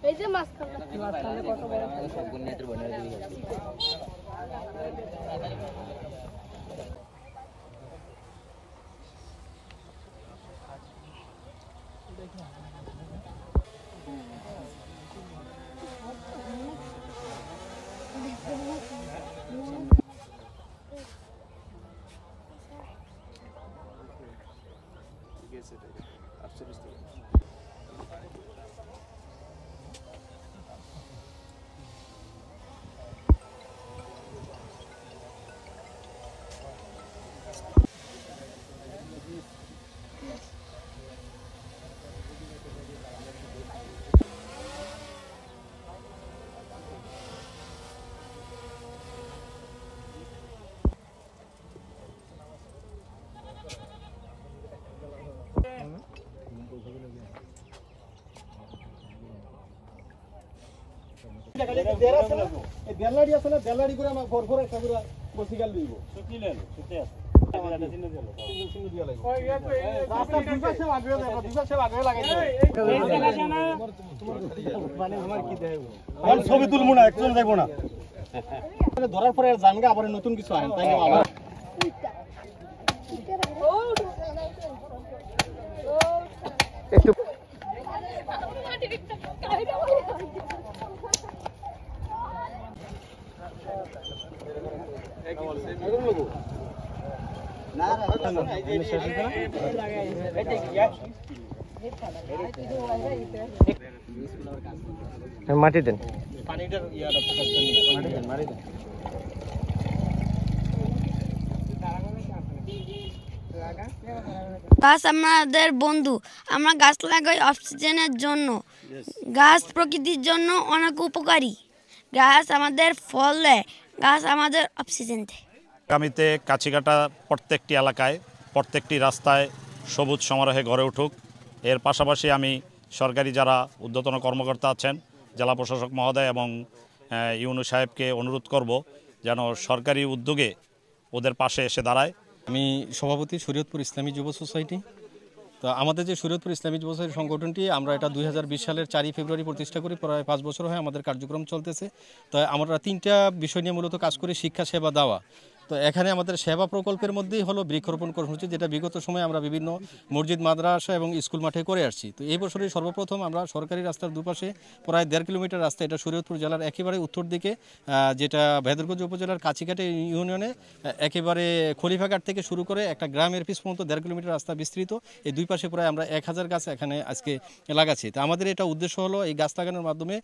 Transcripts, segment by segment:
এই যে মাছখানে কত বড় সবগুলো নেটের বনে দিয়ে বেলাড়ি আছে না বেলাড়ি করে আমার ভরভর একটা করে বসি গাল দিব সুতি নেন সুতি আছে ছবি তুলবো না একজন যাইবো না ধরার পরে জানগা আবার নতুন কিছু আইন তাই একটু মাটি দেন গাছ আমাদের বন্ধু। আমরা গাছ লাগাই অক্সিজেনের জন্য। গাছ প্রকৃতির জন্য অনেক উপকারী। গাছ আমাদের ফল দেয়, গাছ আমাদের অক্সিজেন দেয়। আগামীতে কাছিকাটা প্রত্যেকটি এলাকায় প্রত্যেকটি রাস্তায় সবুজ সমারোহে গড়ে উঠুক। এর পাশাপাশি আমি সরকারি যারা ঊর্ধ্বতন কর্মকর্তা আছেন, জেলা প্রশাসক মহোদয় এবং ইউনূস সাহেবকে অনুরোধ করব যেন সরকারি উদ্যোগে ওদের পাশে এসে দাঁড়ায়। আমি সভাপতি শরীয়তপুর ইসলামী যুব সোসাইটি। তো আমাদের যে শরীয়তপুর ইসলামী যুব সোসাইটি সংগঠনটি আমরা এটা 2020 সালের 4 ফেব্রুয়ারি প্রতিষ্ঠা করি। প্রায় 5 বছর হয় আমাদের কার্যক্রম চলতেছে। তো আমরা 3টা বিষয় নিয়ে মূলত কাজ করি, শিক্ষা, সেবা, দাওয়া। তো এখানে আমাদের সেবা প্রকল্পের মধ্যেই হলো বৃক্ষরোপণ কর্মসূচি, যেটা বিগত সময়ে আমরা বিভিন্ন মসজিদ, মাদ্রাসা এবং স্কুল মাঠে করে আসছি। তো এই বছরই সর্বপ্রথম আমরা সরকারি রাস্তার দুপাশে প্রায় 1.5 কিলোমিটার রাস্তা, এটা শরীয়তপুর জেলার একেবারে উত্তর দিকে, যেটা ভেদরগঞ্জ উপজেলার কাছিকাটে ইউনিয়নে একেবারে খলিফাঘাট থেকে শুরু করে একটা গ্রামের পিছ পর্যন্ত 1.5 কিলোমিটার রাস্তা বিস্তৃত। এই দুই পাশে প্রায় আমরা 1000 গাছ এখানে আজকে লাগাচ্ছি। তো আমাদের এটা উদ্দেশ্য হলো এই গাছ লাগানোর মাধ্যমে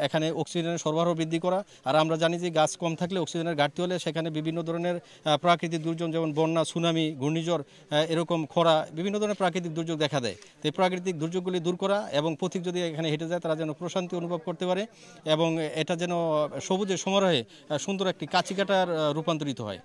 এখানে অক্সিজেনের সরবরাহ বৃদ্ধি করা। আর আমরা জানি যে গাছ কম থাকলে অক্সিজেনের ঘাটতি হলে সেখানে বিভিন্ন ধরনের প্রাকৃতিক দুর্যোগ, যেমন বন্যা, সুনামি, ঘূর্ণিঝড়, এরকম খরা, বিভিন্ন ধরনের প্রাকৃতিক দুর্যোগ দেখা দেয়। তো এই প্রাকৃতিক দুর্যোগগুলি দূর করা এবং পথিক যদি এখানে হেঁটে যায় তারা যেন প্রশান্তি অনুভব করতে পারে এবং এটা যেন সবুজের সমারোহে সুন্দর একটি কাছিকাটার রূপান্তরিত হয়।